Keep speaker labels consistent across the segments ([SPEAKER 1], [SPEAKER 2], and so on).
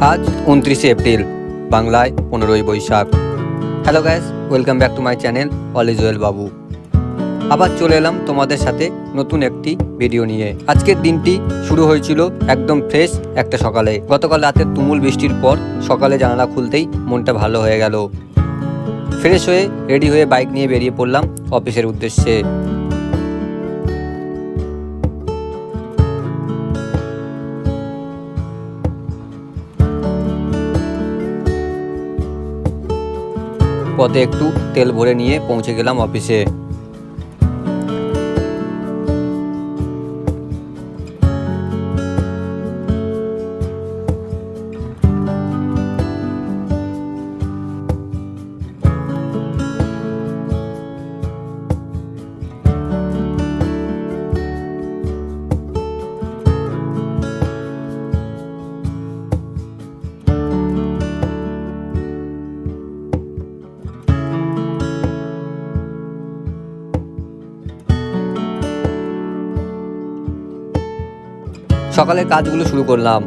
[SPEAKER 1] আজ 29 এপ্রিল, বাংলায় 15ই Boishakh. Hello guys, welcome back to my channel all is well বাবু। আবার চলে এলাম তোমাদের সাথে নতুন একটি ভিডিও নিয়ে। আজকের দিনটি শুরু হয়েছিল একদম ফ্রেশ একটা সকালে। গতকাল রাতের তুমুল বৃষ্টির পর সকালে জানালা খুলতেই মনটা ভালো হয়ে গেল। ফ্রেশ হয়ে রেডি হয়ে বাইক নিয়ে বেরিয়ে পড়লাম অফিসের উদ্দেশ্যে। পথে একটু তেল ভরে নিয়ে পৌঁছে গেলাম অফিসে। সকালের কাজগুলো শুরু করলাম,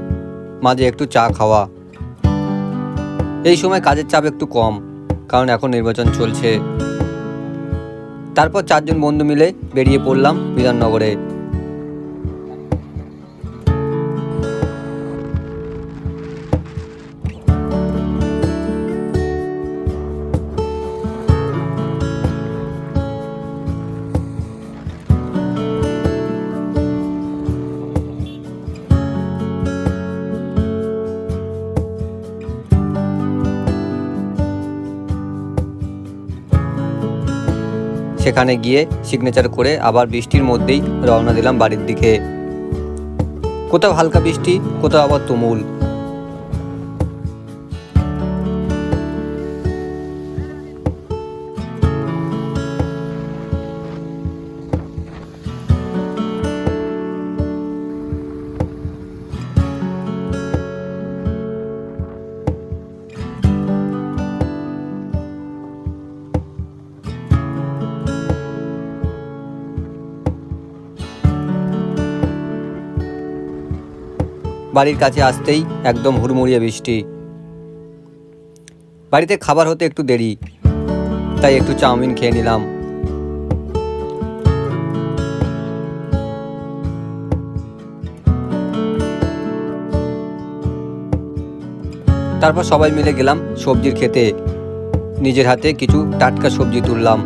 [SPEAKER 1] মাঝে একটু চা খাওয়া। এই সময় কাজের চাপ একটু কম, কারণ এখন নির্বাচন চলছে। তারপর 4জন বন্ধু মিলে বেরিয়ে পড়লাম বিধাননগরে। সেখানে গিয়ে সিগনেচার করে আবার বৃষ্টির মধ্যেই রওনা দিলাম বাড়ির দিকে। কোথাও হালকা বৃষ্টি, কোথাও আবার তুমুল। বাড়ির কাছে আসতেই একদম হুড়মুড়িয়ে বৃষ্টি। বাড়িতে খাবার হতে একটু দেরি, তাই একটু চাউমিন খেয়ে নিলাম। তারপর সবাই মিলে গেলাম সবজির খেতে। নিজের হাতে কিছু টাটকা সবজি তুললাম।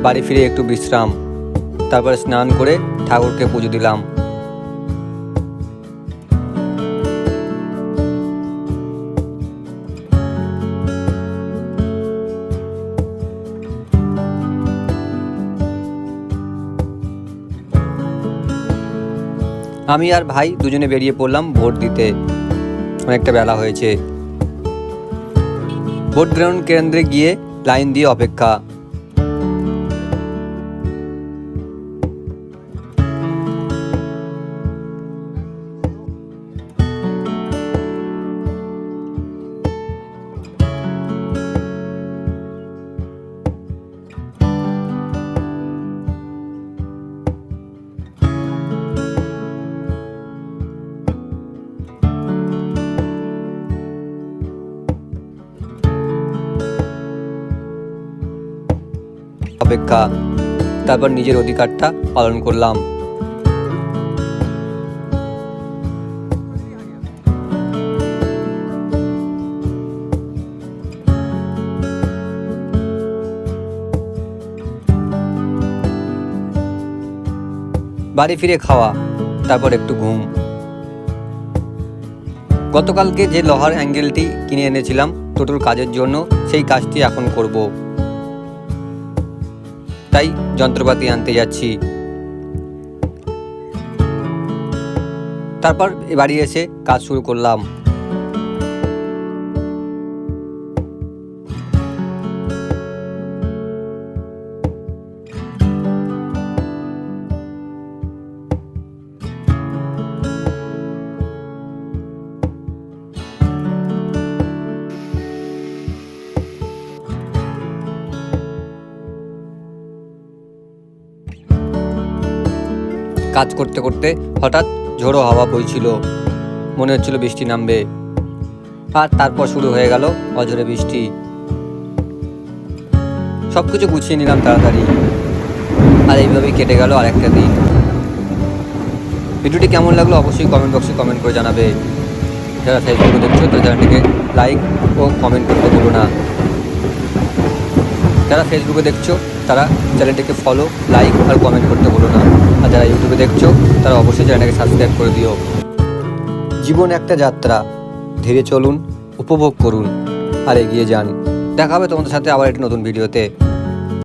[SPEAKER 1] বাড়ি ফিরে একটু বিশ্রাম, তারপরে স্নান করে ঠাকুরকে পুজো দিলাম। আমি আর ভাই দুজনে বেরিয়ে পড়লাম ভোট দিতে। অনেকটা বেলা হয়েছে। ভোট গ্রহণ কেন্দ্রে গিয়ে লাইন দিয়ে অপেক্ষা। তারপর নিজের অধিকারটা পালন করলাম। বাড়ি ফিরে খাওয়া, তারপর একটু ঘুম। গতকালকে যে লোহার অ্যাঙ্গেলটি কিনে এনেছিলাম টোটোর কাজের জন্য, সেই কাজটি এখন করব। তাই যন্ত্রপাতি আনতে যাচ্ছি। তারপর বাড়ি এসে কাজ শুরু করলাম। কাজ করতে করতে হঠাৎ ঝোড়ো হাওয়া বইছিল, মনে হচ্ছিল বৃষ্টি নামবে। আর তারপর শুরু হয়ে গেল অঝোরে বৃষ্টি। সব কিছু গুছিয়ে নিলাম তাড়াতাড়ি, আর এইভাবেই কেটে গেল আরেকটা দিন। ভিডিওটি কেমন লাগলো অবশ্যই কমেন্ট বক্সে কমেন্ট করে জানাবে। যারা ফেসবুকে দেখছো তারা চ্যানেলটিকে লাইক ও কমেন্ট করতে ভুলো না। যারা ফেসবুকে দেখছো তারা চ্যানেলটিকে ফলো, লাইক আর কমেন্ট করতে ভুলো না। আর যারা ইউটিউবে দেখছো তারা অবশ্যই চ্যানেলটাকে সাবস্ক্রাইব করে দিও। জীবন একটা যাত্রা, ধীরে চলুন, উপভোগ করুন আর এগিয়ে যান। দেখা হবে তোমাদের সাথে আবার একটি নতুন ভিডিওতে।